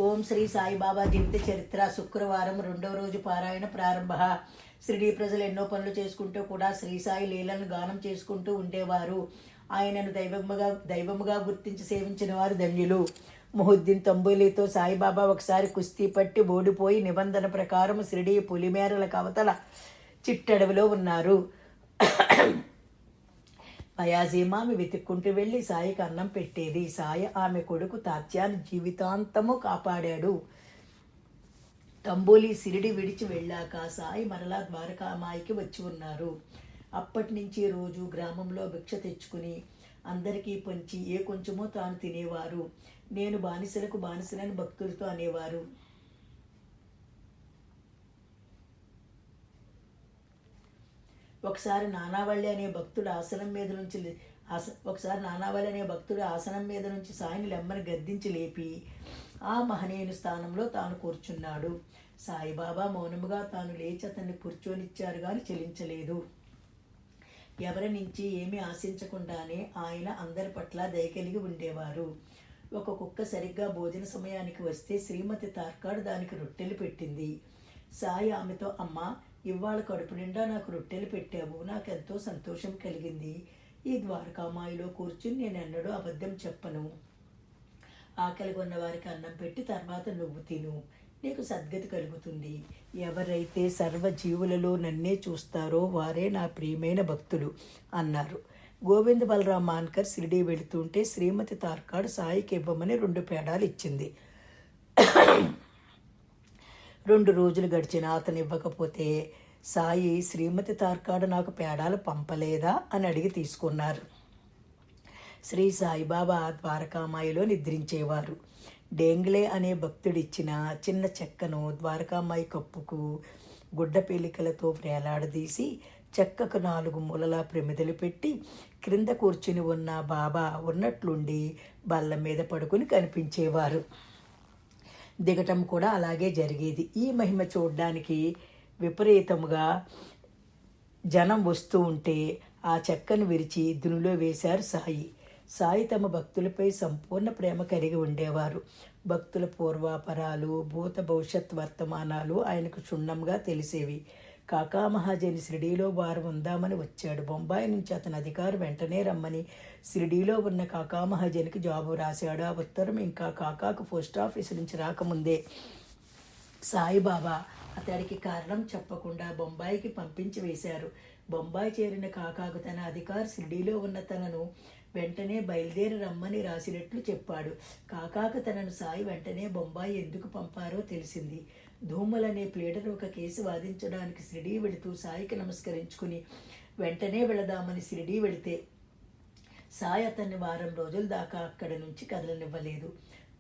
ఓం శ్రీ సాయిబాబా జీవిత చరిత్ర. శుక్రవారం 2వ రోజు పారాయణ ప్రారంభ. షిరిడీ ప్రజలు ఎన్నో పనులు చేసుకుంటూ కూడా శ్రీ సాయి లీలను గానం చేసుకుంటూ ఉండేవారు. ఆయనను దైవముగా గుర్తించి సేవించిన వారు ధన్యులు. ముహుద్దీన్ తంబూలీతో సాయిబాబా ఒకసారి కుస్తీ పట్టి ఓడిపోయి నిబంధన ప్రకారం షిరిడీ పులిమేరల కవతల చిట్టడవిలో ఉన్నారు. బయాజీమ ఆమె వెతుక్కుంటూ వెళ్ళి సాయికి అన్నం పెట్టేది. సాయి ఆమె కొడుకు తాత్యాన్ని జీవితాంతము కాపాడాడు. తంబోలి షిరిడి విడిచి వెళ్ళాక సాయి మరలా ద్వారకామాయికి వచ్చి ఉన్నారు. అప్పటి నుంచి రోజు గ్రామంలో భిక్ష తెచ్చుకుని అందరికీ పంచి ఏ కొంచెమో తాను తినేవారు. నేను బానిసలకు బానిసలని భక్తులతో అనేవారు. ఒకసారి నానావళి అనే భక్తుడు ఆసనం మీద నుంచి సాయిని లెమ్మని గద్దించి లేపి ఆ మహనీయుని స్థానంలో తాను కూర్చున్నాడు. సాయిబాబా మౌనముగా తాను లేచి అతన్ని కూర్చొనిచ్చారు గాని చెలించలేదు. ఎవరి నుంచి ఏమీ ఆశించకుండానే ఆయన అందరి పట్ల దయకలిగి ఉండేవారు. ఒక కుక్క సరిగ్గా భోజన సమయానికి వస్తే శ్రీమతి తార్కాడు దానికి రొట్టెలు పెట్టింది. సాయి ఆమెతో, అమ్మా, ఇవాళ కడుపు నిండా నాకు రొట్టెలు పెట్టావు, నాకెంతో సంతోషం కలిగింది. ఈ ద్వారకామాయిలో కూర్చుని నేను ఎన్నడూ అబద్ధం చెప్పను. ఆకలి కొన్న వారికి అన్నం పెట్టి తర్వాత నువ్వు తిను, నీకు సద్గతి కలుగుతుంది. ఎవరైతే సర్వజీవులలో నన్నే చూస్తారో వారే నా ప్రియమైన భక్తులు అన్నారు. గోవింద్ బలరాం మాన్కర్ షిరిడీ వెళుతుంటే శ్రీమతి తార్కాడు సాయికి ఇవ్వమని 2 పేడాలు ఇచ్చింది. 2 రోజులు గడిచినా అతను ఇవ్వకపోతే సాయి శ్రీమతి తార్కాడు నాకు పేడాలు పంపలేదా అని అడిగి తీసుకున్నారు. శ్రీ సాయిబాబా ద్వారకామాయిలో నిద్రించేవారు. డేంగ్లే అనే భక్తుడిచ్చిన చిన్న చెక్కను ద్వారకామాయి కప్పుకు గుడ్డ పేలికలతో వేలాడదీసి చెక్కకు 4 మూలలా ప్రమిదలు పెట్టి క్రింద కూర్చుని ఉన్న బాబా ఉన్నట్లుండి బల్ల మీద పడుకుని కనిపించేవారు. దిగటం కూడా అలాగే జరిగేది. ఈ మహిమ చూడ్డానికి విపరీతముగా జనం వస్తూ ఉంటే ఆ చెక్కను విరిచి దునిలో వేశారు సాయి. సాయి తమ భక్తులపై సంపూర్ణ ప్రేమ కలిగి ఉండేవారు. భక్తుల పూర్వాపరాలు, భూత భవిష్యత్ వర్తమానాలు ఆయనకు క్షుణ్ణంగా తెలిసేవి. కాకా మహాజని షిరిడీలో వారం ఉందామని వచ్చాడు. బొంబాయి నుంచి అతని అధికారి వెంటనే రమ్మని షిరిడీలో ఉన్న కాకా మహాజనికి జాబు రాశాడు. ఆ ఉత్తరం ఇంకా కాకాకు పోస్ట్ ఆఫీస్ నుంచి రాకముందే సాయిబాబా అతడికి కారణం చెప్పకుండా బొంబాయికి పంపించి వేశారు. బొంబాయి చేరిన కాకాకు తన అధికారి షిరిడీలో ఉన్న తనను వెంటనే బయలుదేరి రమ్మని రాసినట్లు చెప్పాడు. కాకాకు తనను సాయి వెంటనే బొంబాయి ఎందుకు పంపారో తెలిసింది. ధూమల్ అనే ప్లేడర్ ఒక కేసు వాదించడానికి షిరిడీ వెళుతూ సాయికి నమస్కరించుకుని వెంటనే వెళదామని షిరిడీ వెళితే సాయి అతన్ని వారం రోజుల దాకా అక్కడి నుంచి కదలనివ్వలేదు.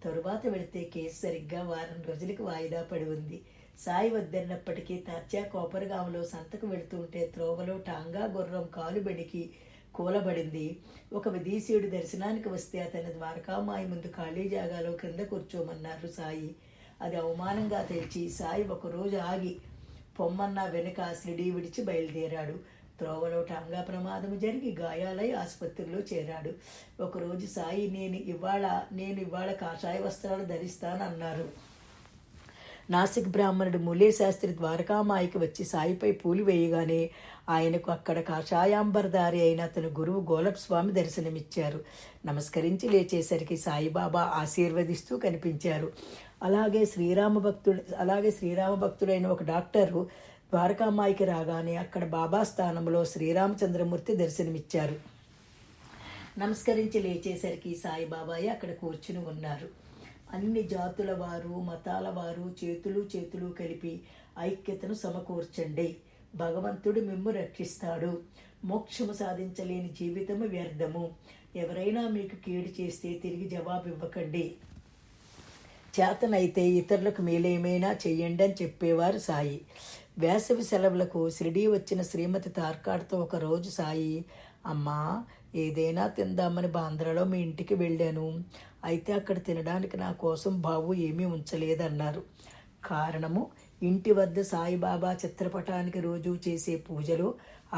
తరువాత వెళితే కేసు సరిగ్గా వారం రోజులకి వాయిదా పడి ఉంది. సాయి వద్దన్నప్పటికీ తాత్యా కోపరగామలో సంతకు వెళుతుంటే త్రోవలో టాంగా గుర్రం కాలు బెడికి కూలబడింది. ఒక విదేశీయుడు దర్శనానికి వస్తే అతని ద్వారకామాయి ముందు ఖాళీ జాగాలో క్రింద కూర్చోమన్నారు సాయి. అది అవమానంగా తెచ్చి సాయి ఒకరోజు ఆగి పొమ్మన్న వెనుక షిరిడీ విడిచి బయలుదేరాడు. త్రోవలో టాంగా ప్రమాదం జరిగి గాయాలై ఆసుపత్రిలో చేరాడు. ఒకరోజు సాయి నేను ఇవాళ కాషాయ వస్త్రాలు ధరిస్తానన్నారు. నాసిక్ బ్రాహ్మణుడు మూలే శాస్త్రి ద్వారకామాయికి వచ్చి సాయిపై పూలు వేయగానే ఆయనకు అక్కడ కాషాయాంబరధారి అయిన అతని గురువు గోలప్ స్వామి దర్శనమిచ్చారు. నమస్కరించి లేచేసరికి సాయిబాబా ఆశీర్వదిస్తూ కనిపించారు. అలాగే శ్రీరామ భక్తుడైన ఒక డాక్టరు ద్వారకామాయికి రాగానే అక్కడ బాబా స్థానంలో శ్రీరామచంద్రమూర్తి దర్శనమిచ్చారు. నమస్కరించి లేచేసరికి సాయిబాబాయే అక్కడ కూర్చుని ఉన్నారు. అన్ని జాతుల వారు, మతాల వారు చేతులు కలిపి ఐక్యతను సమకూర్చండి. భగవంతుడు మిమ్ము రక్షిస్తాడు. మోక్షము సాధించలేని జీవితము వ్యర్థము. ఎవరైనా మీకు కీడు చేస్తే తిరిగి జవాబు ఇవ్వకండి. చేతనైతే ఇతరులకు మేలేమైనా చెయ్యండి అని చెప్పేవారు సాయి. వేసవి సెలవులకు షిరిడీ వచ్చిన శ్రీమతి తార్కాడ్తో ఒకరోజు సాయి, అమ్మా, ఏదైనా తిందామని బాంద్రాలో మీ ఇంటికి వెళ్ళాను. అయితే అక్కడ తినడానికి నా కోసం బాబు ఏమీ ఉంచలేదన్నారు. కారణము, ఇంటి వద్ద సాయిబాబా చిత్రపటానికి రోజు చేసే పూజలో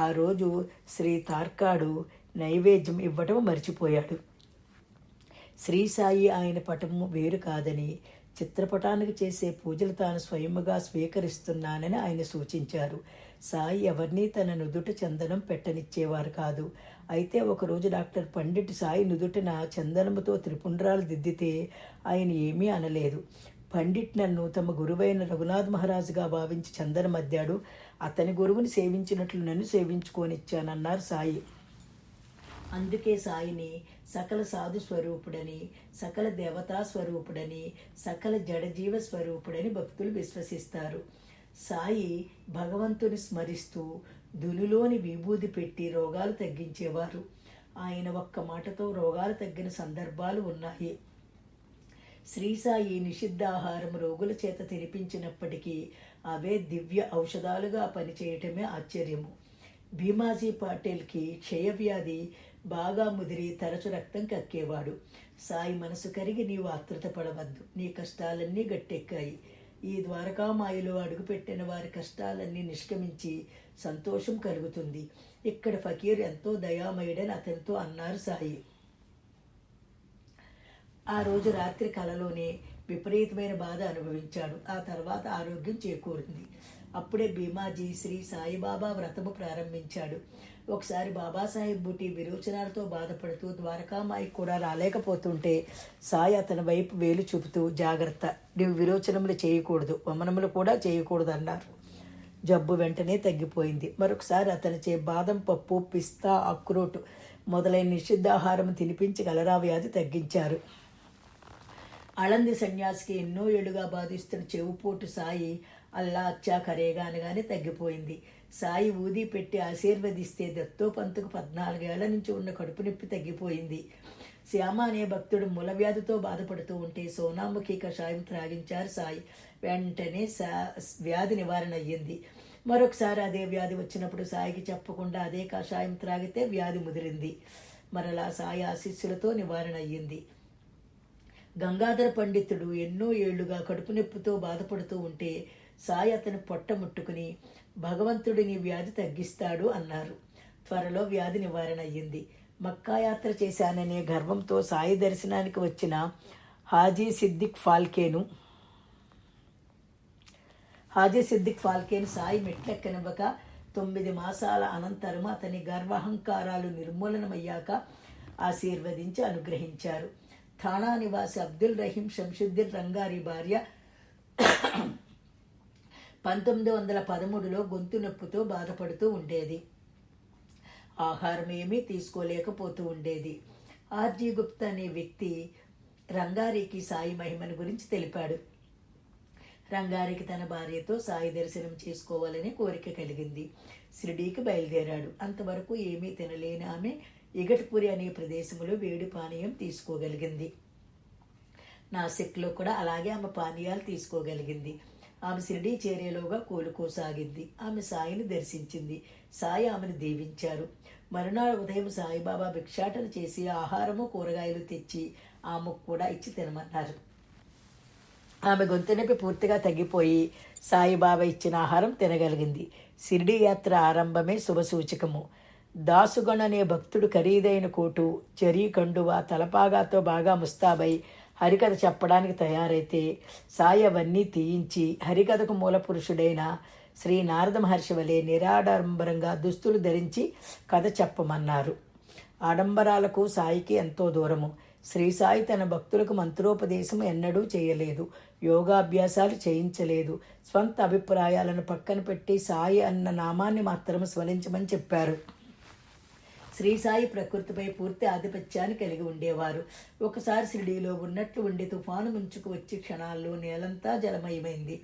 ఆ రోజు శ్రీ తార్కాడు నైవేద్యం ఇవ్వటం మర్చిపోయాడు. శ్రీ సాయి ఆయన పటము వేరు కాదని చిత్రపటానికి చేసే పూజలు తాను స్వయముగా స్వీకరిస్తున్నానని ఆయన సూచించారు. సాయి ఎవరినీ తన నుదుట చందనం పెట్టనిచ్చేవారు కాదు. అయితే ఒకరోజు డాక్టర్ పండిట్ సాయి నుదుటిన చందనముతో త్రిపుండ్రాలు దిద్దితే ఆయన ఏమీ అనలేదు. పండిట్ నన్ను తమ గురువైన రఘునాథ్ మహారాజుగా భావించి చందనమద్దాడు. అతని గురువుని సేవించినట్లు నన్ను సేవించుకోనిచ్చానన్నారు సాయి. అందుకే సాయిని సకల సాధు స్వరూపుడని, సకల దేవతా స్వరూపుడని, సకల జడజీవ స్వరూపుడని భక్తులు విశ్వసిస్తారు. సాయి భగవంతుని స్మరిస్తూ దునిలోని విభూది పెట్టి రోగాలు తగ్గించేవారు. ఆయన ఒక్క మాటతో రోగాలు తగ్గిన సందర్భాలు ఉన్నాయి. శ్రీ సాయి నిషిద్ధాహారం రోగుల చేత తినిపించినప్పటికీ అవే దివ్య ఔషధాలుగా పనిచేయటమే ఆశ్చర్యము. భీమాజీ పాటిల్కి క్షయవ్యాధి బాగా ముదిరి తరచు రక్తం కక్కేవాడు. సాయి మనసు కరిగి నీవు ఆతృత పడవద్దు, నీ కష్టాలన్నీ గట్టెక్కాయి. ఈ ద్వారకామాయిలో అడుగుపెట్టిన వారి కష్టాలన్నీ నిష్క్రమించి సంతోషం కలుగుతుంది. ఇక్కడ ఫకీర్ ఎంతో దయామయుడని అతనితో అన్నారు సాయి. ఆ రోజు రాత్రి కలలోనే విపరీతమైన బాధ అనుభవించాడు. ఆ తర్వాత ఆరోగ్యం చేకూరింది. అప్పుడే భీమాజీ శ్రీ సాయిబాబా వ్రతము ప్రారంభించాడు. ఒకసారి బాబాసాహెబ్ బుటి విరోచనాలతో బాధపడుతూ ద్వారకామాయికి కూడా రాలేకపోతుంటే సాయి అతని వైపు వేలు చూపుతూ, జాగ్రత్త, నీవు విరోచనములు చేయకూడదు, వమనములు కూడా చేయకూడదు అన్నారు. జబ్బు వెంటనే తగ్గిపోయింది. మరొకసారి అతనిచే బాదం పప్పు, పిస్తా, అక్రోటు మొదలైన నిషిద్ధాహారం తినిపించి కలరా వ్యాధి తగ్గించారు. అళంది సన్యాసికి ఎన్నో ఏళ్లుగా బాధిస్తున్న చెవుపోటు సాయి అల్లా అచ్చా కరేగా అనగానే తగ్గిపోయింది. సాయి ఊది పెట్టి ఆశీర్వదిస్తే దత్తోపంతుకు 14 ఏళ్ల నుంచి ఉన్న కడుపు నొప్పి తగ్గిపోయింది. శ్యామ అనే భక్తుడు మూలవ్యాధితో బాధపడుతూ ఉంటే సోనాముఖి కషాయం త్రాగించారు సాయి. వెంటనే వ్యాధి నివారణ అయ్యింది. మరొకసారి అదే వ్యాధి వచ్చినప్పుడు సాయికి చెప్పకుండా అదే కషాయం త్రాగితే వ్యాధి ముదిరింది. మరలా సాయి ఆశీస్సులతో నివారణ అయ్యింది. గంగాధర పండితుడు ఎన్నో ఏళ్లుగా కడుపు నొప్పితో బాధపడుతూ ఉంటే సాయి అతని పొట్ట ముట్టుకుని, భగవంతుడు నీ వ్యాధి తగ్గిస్తాడు అన్నారు. త్వరలో వ్యాధి నివారణ అయ్యింది. మక్కా యాత్ర చేశాననే గర్వంతో సాయి దర్శనానికి వచ్చిన హాజీ సిద్దిక్ ఫాల్కేను సాయి మెట్లెక్కనివ్వక 9 మాసాల అనంతరం అతని గర్వహంకారాలు నిర్మూలనమయ్యాక ఆశీర్వదించి అనుగ్రహించారు. థాణా నివాసి అబ్దుల్ రహీం శంషుద్దీన్ రంగారి భార్య 1913లో గొంతు నొప్పితో బాధపడుతూ ఉండేది. ఆహారం ఏమీ తీసుకోలేకపోతూ ఉండేది. ఆర్జీ గుప్తా అనే వ్యక్తి రంగారికి సాయి మహిమను గురించి తెలిపాడు. రంగారికి తన భార్యతో సాయి దర్శనం చేసుకోవాలని కోరిక కలిగింది. షిరిడీకి బయలుదేరాడు. అంతవరకు ఏమీ తినలేని ఆమె ఇగట్పురి అనే ప్రదేశంలో వేడి పానీయం తీసుకోగలిగింది. నాసిక్లో కూడా అలాగే ఆమె పానీయాలు తీసుకోగలిగింది. ఆమె షిరిడీ చేరేలోగా కోలుకోసాగింది. ఆమె సాయిని దర్శించింది. సాయి ఆమెను దీవించారు. మరునాడు ఉదయం సాయిబాబా భిక్షాటన చేసి ఆహారము కూరగాయలు తెచ్చి ఆమెకు కూడా ఇచ్చి తినమన్నారు. ఆమె గొంతు నొప్పి పూర్తిగా తగ్గిపోయి సాయిబాబా ఇచ్చిన ఆహారం తినగలిగింది. షిరిడీ యాత్ర ఆరంభమే శుభసూచకము. దాసుగణ అనే భక్తుడు ఖరీదైన కోటు, జరీ కండువా, తలపాగాతో బాగా ముస్తాబై హరికథ చెప్పడానికి తయారైతే సాయి అవన్నీ తీయించి హరికథకు మూల పురుషుడైన శ్రీ నారద మహర్షి వలె నిరాడంబరంగా దుస్తులు ధరించి కథ చెప్పమన్నారు. ఆడంబరాలకు సాయికి ఎంతో దూరము. శ్రీ సాయి తన భక్తులకు మంత్రోపదేశం ఎన్నడూ చేయలేదు, యోగాభ్యాసాలు చేయించలేదు. స్వంత అభిప్రాయాలను పక్కన పెట్టి సాయి అన్న నామాన్ని మాత్రం స్మరించమని చెప్పారు. శ్రీ సాయి ప్రకృతిపై పూర్తి ఆధిపత్యాన్ని కలిగి ఉండేవారు. ఒకసారి షిరిడీలో ఉన్నట్లు ఉండి తుఫాను ముంచుకు వచ్చి క్షణాల్లో నేలంతా జలమయమైంది.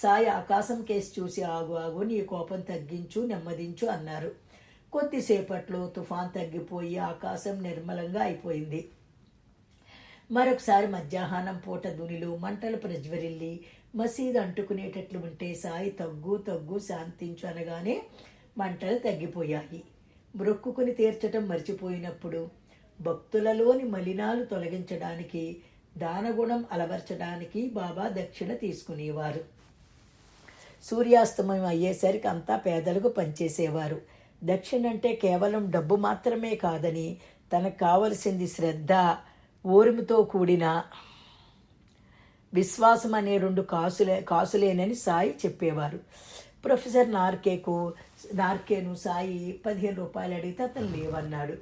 సాయి ఆకాశం కేసి చూసి, ఆగు ఆగు, నీ కోపం తగ్గించు, నెమ్మదించు అన్నారు. కొద్దిసేపట్లో తుఫాన్ తగ్గిపోయి ఆకాశం నిర్మలంగా అయిపోయింది. మరొకసారి మధ్యాహ్నం పూట దునిలో మంటలు ప్రజ్వరిల్లి మసీదు అంటుకునేటట్లు ఉంటే సాయి తగ్గు తగ్గు, శాంతించు అనగానే మంటలు తగ్గిపోయాయి. మ్రొక్కుకుని తీర్చటం మర్చిపోయినప్పుడు భక్తులలోని మలినాలు తొలగించడానికి, దానగుణం అలవర్చడానికి బాబా దక్షిణ తీసుకునేవారు. సూర్యాస్తమయం అయ్యేసరికి అంతా పేదలకు పనిచేసేవారు. దక్షిణ అంటే కేవలం డబ్బు మాత్రమే కాదని, తనకు కావలసింది శ్రద్ధ, ఓర్మితో కూడిన విశ్వాసం అనే 2 కాసులేనని సాయి చెప్పేవారు. ప్రొఫెసర్ నార్కేను సాయి 15 రూపాయలు అడిగితే అతను లేవన్నాడు.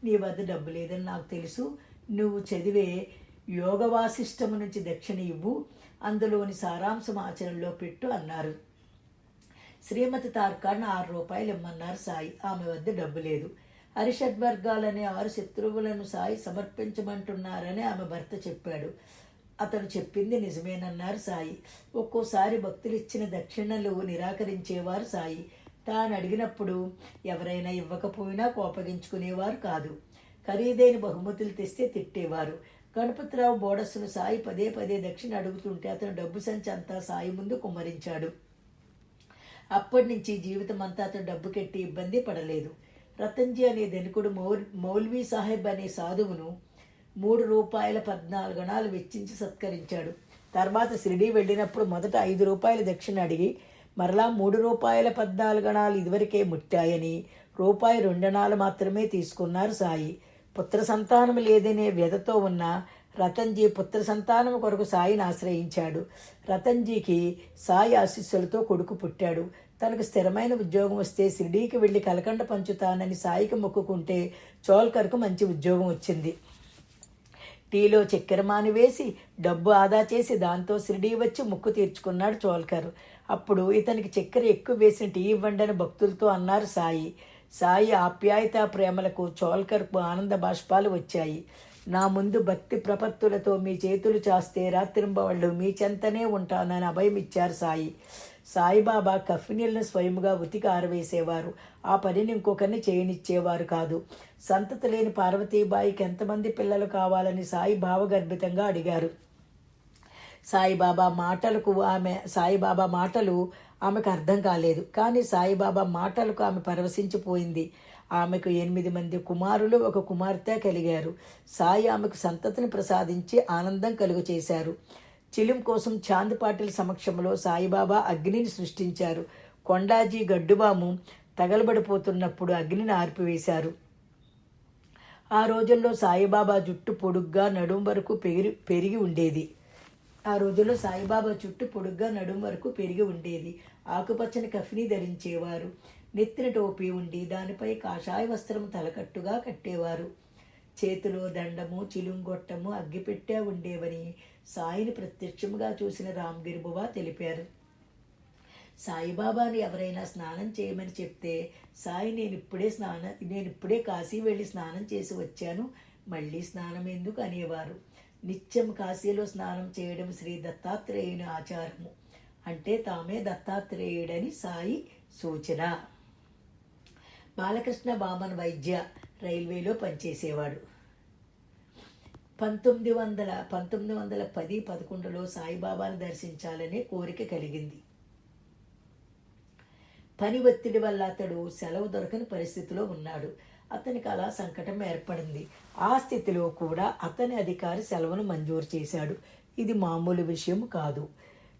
నీ వద్ద డబ్బు లేదని నాకు తెలుసు, నువ్వు చదివే యోగ వాసిష్టము నుంచి దక్షిణ ఇవ్వు, అందులోని సారాంశం ఆచరణలో పెట్టు అన్నారు. శ్రీమతి తార్కాడ్ను 6 రూపాయలు ఇమ్మన్నారు సాయి. ఆమె వద్ద డబ్బు లేదు. హరిషడ్వర్గాలనే 6 శత్రువులను సాయి సమర్పించమంటున్నారని ఆమె భర్త చెప్పాడు. అతను చెప్పింది నిజమేనన్నారు సాయి. ఒక్కోసారి భక్తులు ఇచ్చిన దక్షిణలు నిరాకరించేవారు సాయి. తాను అడిగినప్పుడు ఎవరైనా ఇవ్వకపోయినా కోపగించుకునేవారు కాదు. ఖరీదైన బహుమతులు తెస్తే తిట్టేవారు. గణపతిరావు బోడస్సును సాయి పదే పదే దక్షిణ అడుగుతుంటే అతను డబ్బు సంచి అంతా సాయి ముందు కుమ్మరించాడు. అప్పటి నుంచి జీవితం అంతా అతను డబ్బు కెట్టి ఇబ్బంది పడలేదు. రతన్జీ అనే ధనికుడు మౌల్వీ సాహెబ్ అనే సాధువును 3 రూపాయల 14 అణాలు వెచ్చించి సత్కరించాడు. తర్వాత షిరిడీ వెళ్ళినప్పుడు మొదట 5 రూపాయల దక్షిణ అడిగి మరలా 3 రూపాయల 14 అణాలు ఇదివరకే ముట్టాయని రూపాయి 2 అణాలు మాత్రమే తీసుకున్నారు సాయి. పుత్ర సంతానం లేదనే వ్యధతో ఉన్న రతన్జీ పుత్ర సంతానం కొరకు సాయిని ఆశ్రయించాడు. రతన్జీకి సాయి ఆశీస్సులతో కొడుకు పుట్టాడు. తనకు స్థిరమైన ఉద్యోగం వస్తే షిరిడీకి వెళ్ళి కలకండ పంచుతానని సాయికి మొక్కుకుంటే చోల్కర్కు మంచి ఉద్యోగం వచ్చింది. టీలో చక్కెర మానివేసి డబ్బు ఆదా చేసి దాంతో షిరిడీ వచ్చి ముక్కు తీర్చుకున్నాడు చోల్కర్. అప్పుడు ఇతనికి చక్కెర ఎక్కువ వేసిన టీ ఇవ్వండి అని భక్తులతో అన్నారు సాయి. సాయి ఆప్యాయత ప్రేమలకు చోల్కర్కు ఆనంద బాష్పాలు వచ్చాయి. నా ముందు భక్తి ప్రపత్తులతో మీ చేతులు చాస్తే రాత్రింబవళ్ళు మీ చెంతనే ఉంటానని అభయం ఇచ్చారు సాయి. సాయిబాబా కఫ్నీలను స్వయముగా ఉతికి ఆరవేసేవారు. ఆ పనిని ఇంకొకరిని చేయనిచ్చేవారు కాదు. సంతతి లేని పార్వతీబాయికి ఎంతమంది పిల్లలు కావాలని సాయి భావగర్భితంగా అడిగారు. సాయిబాబా మాటలు ఆమెకు అర్థం కాలేదు. కానీ సాయిబాబా మాటలకు ఆమె పరవశించిపోయింది. ఆమెకు 8 మంది కుమారులు 1 కుమార్తె కలిగారు. సాయి ఆమెకు సంతతిని ప్రసాదించి ఆనందం కలుగు చేశారు. చిలిం కోసం చాంద్ పాటిల్ సమక్షంలో సాయిబాబా అగ్నిని సృష్టించారు. కొండాజీ గడ్డుబాము తగలబడిపోతున్నప్పుడు అగ్నిని ఆర్పివేశారు. ఆ రోజుల్లో సాయిబాబా జుట్టు పొడుగ్గా నడుం వరకు పెరిగి ఉండేది. ఆకుపచ్చని కఫ్నీ ధరించేవారు. నెత్తిన టోపీ ఉండి దానిపై కాషాయ వస్త్రం తలకట్టుగా కట్టేవారు. చేతిలో దండము చిలుంగొట్టము అగ్గిపెట్టె ఉండేవని సాయిని ప్రత్యక్షముగా చూసిన రామ్గిరిబువా తెలిపారు. సాయిబాబాని ఎవరైనా స్నానం చేయమని చెప్తే సాయి నేనిప్పుడే కాశీ వెళ్ళి స్నానం చేసి వచ్చాను, మళ్ళీ స్నానం ఎందుకు అనేవారు. నిత్యం కాశీలో స్నానం చేయడం శ్రీ దత్తాత్రేయుని ఆచారము. అంటే తామే దత్తాత్రేయుడని సాయి సూచన. బాలకృష్ణ బామన్ వైద్య రైల్వేలో పనిచేసేవాడు. 1910-11లో సాయిబాబాను దర్శించాలనే కోరిక కలిగింది. పని ఒత్తిడి వల్ల అతడు సెలవు దొరకని పరిస్థితిలో ఉన్నాడు. అతనికి అలా సంకటం ఏర్పడింది. ఆ స్థితిలో కూడా అతని అధికారి సెలవును మంజూరు చేశాడు. ఇది మామూలు విషయం కాదు.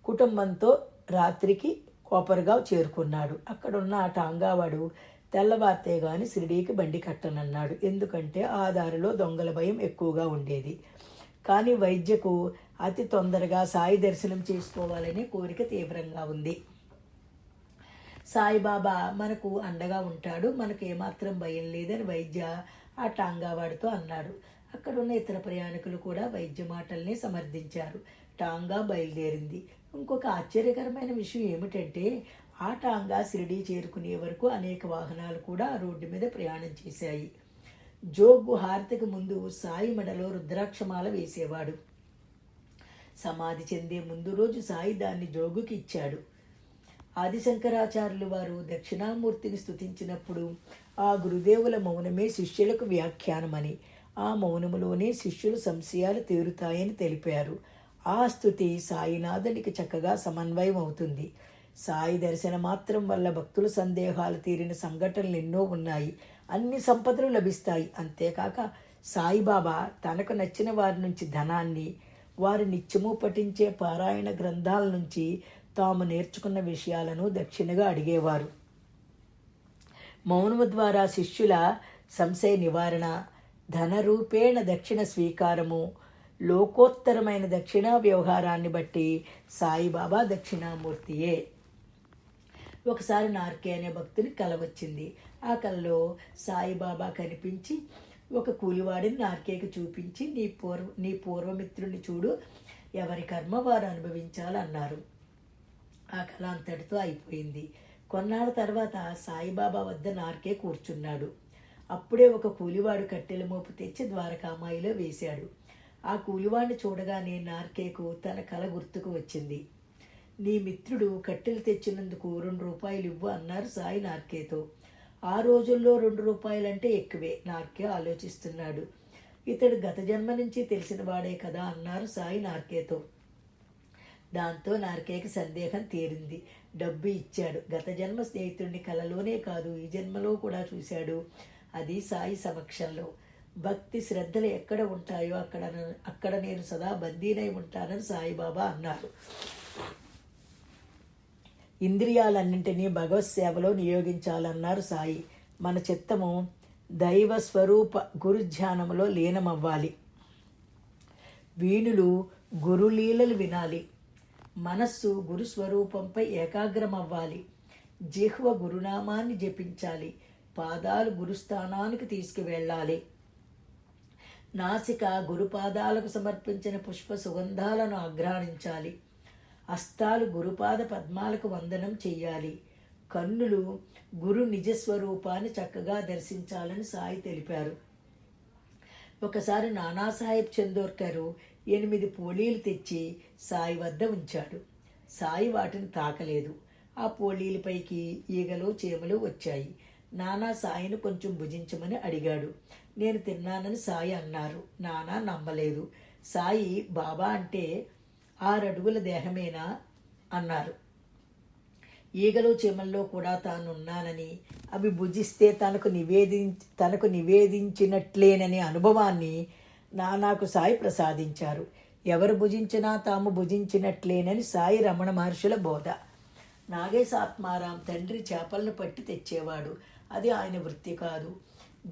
కుటుంబంతో రాత్రికి కోపర్గావ్ చేరుకున్నాడు. అక్కడున్న ఆ టాంగావాడు తెల్లవారితే గాని షిరిడీకి బండి కట్టనన్నాడు. ఎందుకంటే ఆ దారిలో దొంగల భయం ఎక్కువగా ఉండేది. కానీ వైద్యకు అతి తొందరగా సాయి దర్శనం చేసుకోవాలనే కోరిక తీవ్రంగా ఉంది. సాయిబాబా మనకు అండగా ఉంటాడు, మనకు ఏమాత్రం భయం లేదని వైద్య ఆ టాంగావాడితో అన్నాడు. అక్కడున్న ఇతర ప్రయాణికులు కూడా వైద్య మాటల్ని సమర్థించారు. టాంగా బయలుదేరింది. ఇంకొక ఆశ్చర్యకరమైన విషయం ఏమిటంటే ఆ టాంగా షిరిడీ చేరుకునే వరకు అనేక వాహనాలు కూడా ఆ రోడ్డు మీద ప్రయాణం చేశాయి. జోగు హారతికి ముందు సాయి మెడలో రుద్రాక్షమాల వేసేవాడు. సమాధి చెందే ముందు రోజు సాయి దాన్ని జోగుకి ఇచ్చాడు. ఆదిశంకరాచార్యులు వారు దక్షిణామూర్తిని స్తుతించినప్పుడు ఆ గురుదేవుల మౌనమే శిష్యులకు వ్యాఖ్యానమని, ఆ మౌనములోనే శిష్యుల సంశయాలు తీరుతాయని తెలిపారు. ఆ స్తుతి సాయినాథునికి చక్కగా సమన్వయం అవుతుంది. సాయి దర్శన మాత్రం వల్ల భక్తుల సందేహాలు తీరిన సంఘటనలు ఎన్నో ఉన్నాయి. అన్ని సంపదలు లభిస్తాయి. అంతేకాక సాయిబాబా తనకు నచ్చిన వారి నుంచి ధనాన్ని, వారు నిత్యము పఠించే పారాయణ గ్రంథాల నుంచి తాము నేర్చుకున్న విషయాలను దక్షిణగా అడిగేవారు. మౌనము ద్వారా శిష్యుల సంశయ నివారణ, ధనరూపేణ దక్షిణ స్వీకారము, లోకోత్తరమైన దక్షిణా వ్యవహారాన్ని బట్టి సాయిబాబా దక్షిణామూర్తియే. ఒకసారి నార్కే అనే భక్తుని కల వచ్చింది. ఆ కలలో సాయిబాబా కనిపించి ఒక కూలివాడిని నార్కేకి చూపించి నీ పూర్వమిత్రుని చూడు, ఎవరి కర్మ వారు అనుభవించాలన్నారు. ఆ కళ అంతటితో అయిపోయింది. కొన్నాళ్ళ తర్వాత సాయిబాబా వద్ద నార్కే కూర్చున్నాడు. అప్పుడే ఒక కూలివాడు కట్టెల మోపు తెచ్చి ద్వారకామాయిలో వేశాడు. ఆ కూలివాడిని చూడగానే నార్కేకు తన కళ గుర్తుకు వచ్చింది. నీ మిత్రుడు కట్టెలు తెచ్చినందుకు 2 రూపాయలు ఇవ్వు అన్నారు సాయి నార్కేతో. ఆ రోజుల్లో 2 రూపాయలంటే ఎక్కువే, నార్కే ఆలోచిస్తున్నాడు. ఇతడు గత జన్మ నుంచి తెలిసిన వాడే కదా అన్నారు సాయి నార్కేతో. దాంతో నార్కేకి సందేహం తీరింది. డబ్బు ఇచ్చాడు. గత జన్మ స్నేహితుడిని కలలోనే కాదు ఈ జన్మలో కూడా చూశాడు, అది సాయి సమక్షంలో. భక్తి శ్రద్ధలు ఎక్కడ ఉంటాయో అక్కడ నేను సదా బందీనై ఉంటానని సాయిబాబా అన్నారు. ఇంద్రియాలన్నింటినీ భగవత్ సేవలో నియోగించాలన్నారు సాయి. మన చిత్తము దైవ స్వరూప గురుధ్యానంలో లీనమవ్వాలి. వీణులు గురులీలలు వినాలి. మనస్సు గురుస్వరూపంపై ఏకాగ్రమవ్వాలి. జిహ్వ గురునామాన్ని జపించాలి. పాదాలు గురుస్థానానికి తీసుకువెళ్ళాలి. నాసిక గురుపాదాలకు సమర్పించిన పుష్ప సుగంధాలను ఆఘ్రాణించాలి. హస్తాలు గురుపాద పద్మాలకు వందనం చెయ్యాలి. కన్నులు గురు నిజస్వరూపాన్ని చక్కగా దర్శించాలని సాయి తెలిపారు. ఒకసారి నానాసాహెబ్ చందోర్కర్ 8 పోళీలు తెచ్చి సాయి వద్ద ఉంచాడు. సాయి వాటిని తాకలేదు. ఆ పోళీలపైకి ఈగలు చీమలు వచ్చాయి. నానా సాయిని కొంచెం భుజించమని అడిగాడు. నేను తిన్నానని సాయి అన్నారు. నానా నమ్మలేదు. సాయి బాబా అంటే 6 అడుగుల దేహమేనా అన్నారు. ఈగలు చీమల్లో కూడా తానున్నానని, అవి భుజిస్తే తనకు నివేదించినట్లేననే అనుభవాన్ని నానాకు సాయి ప్రసాదించారు. ఎవరు భుజించినా తాము భుజించినట్లేనని సాయి రమణ మహర్షుల బోధ. నాగేశాత్మారాం తండ్రి చేపలను పట్టి తెచ్చేవాడు. అది ఆయన వృత్తి కాదు.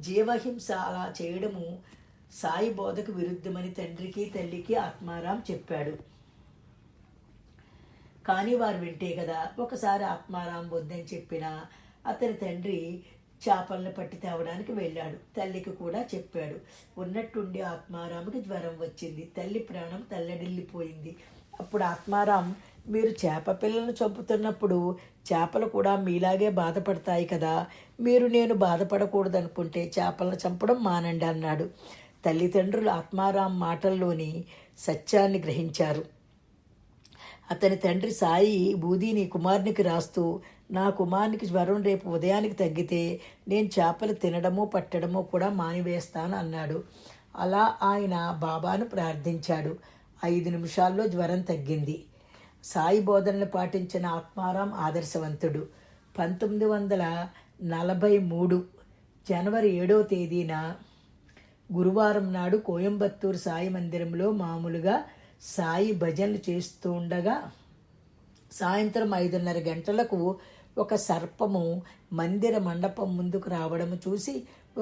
జీవహింస అలా చేయడము సాయి బోధకు విరుద్ధమని తండ్రికి తల్లికి ఆత్మారాం చెప్పాడు. కానీ వారు వింటే కదా. ఒకసారి ఆత్మారాం వద్దని చెప్పినా అతని తండ్రి చేపలను పట్టి తేవడానికి వెళ్ళాడు. తల్లికి కూడా చెప్పాడు. ఉన్నట్టుండి ఆత్మారాంకి జ్వరం వచ్చింది. తల్లి ప్రాణం తల్లడిల్లిపోయింది. అప్పుడు ఆత్మారాం, మీరు చేప పిల్లలను చంపుతున్నప్పుడు చేపలు కూడా మీలాగే బాధపడతాయి కదా, మీరు నేను బాధపడకూడదనుకుంటే చేపలను చంపడం మానండి అన్నాడు. తల్లిదండ్రులు ఆత్మారాం మాటల్లోని సత్యాన్ని గ్రహించారు. అతని తండ్రి సాయి బూదీని కుమారునికి రాస్తూ, నా కుమారునికి జ్వరం రేపు ఉదయానికి తగ్గితే నేను చేపలు తినడమో పట్టడమో కూడా మానివేస్తాను అన్నాడు. అలా ఆయన బాబాను ప్రార్థించాడు. 5 నిమిషాల్లో జ్వరం తగ్గింది. సాయి బోధనలు పాటించిన ఆత్మారాం ఆదర్శవంతుడు. 1943 జనవరి 7వ తేదీన గురువారం నాడు కోయంబత్తూరు సాయి మందిరంలో మామూలుగా సాయి భజనలు చేస్తూ ఉండగా సాయంత్రం 5:30 గంటలకు ఒక సర్పము మందిర మండపం ముందుకు రావడం చూసి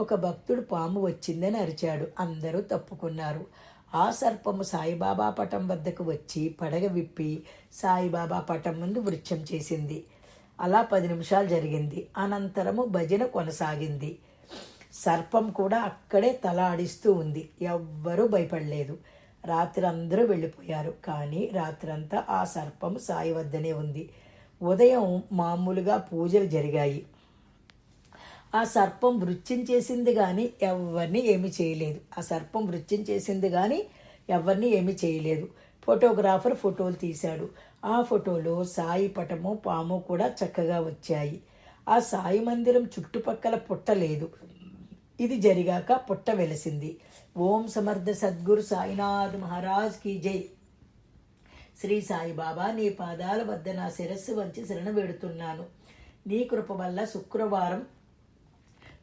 ఒక భక్తుడు పాము వచ్చిందని అరిచాడు. అందరూ తప్పుకున్నారు. ఆ సర్పము సాయిబాబా పటం వద్దకు వచ్చి పడగ విప్పి సాయిబాబా పటం ముందు నృత్యం చేసింది. అలా 10 నిమిషాలు జరిగింది. అనంతరము భజన కొనసాగింది. సర్పం కూడా అక్కడే తల ఆడిస్తూ ఉంది. ఎవ్వరూ భయపడలేదు. రాత్రి అందరూ వెళ్ళిపోయారు. కానీ రాత్రంతా ఆ సర్పం సాయి వద్దనే ఉంది. ఉదయం మామూలుగా పూజలు జరిగాయి. ఆ సర్పం నృత్యం చేసింది కానీ ఎవరిని ఏమీ చేయలేదు. ఎవరిని ఏమీ చేయలేదు. ఫోటోగ్రాఫర్ ఫోటోలు తీశాడు. ఆ ఫోటోలో సాయి పటము పాము కూడా చక్కగా వచ్చాయి. ఆ సాయి మందిరం చుట్టుపక్కల పుట్ట లేదు. ఇది జరిగాక పుట్ట వెలిసింది. ఓం సమర్థ సద్గురు సాయినాథ్ మహారాజ్ కీ జై. శ్రీ సాయిబాబా, నీ పాదాల వద్ద నా శిరస్సు వంచి శరణ వేడుతున్నాను. నీ కృప వల్ల శుక్రవారం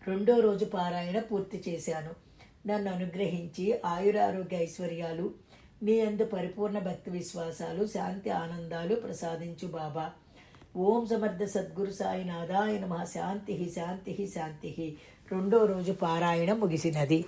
2వ రోజు పారాయణ పూర్తి చేశాను. నన్ను అనుగ్రహించి ఆయురారోగ్య ఐశ్వర్యాలు, నీ యందు పరిపూర్ణ భక్తి విశ్వాసాలు, శాంతి ఆనందాలు ప్రసాదించు బాబా. ఓం సమర్థ సద్గురు సాయినాథాయ నమః. శాంతి శాంతి శాంతి. 2వ రోజు పారాయణ ముగిసినది.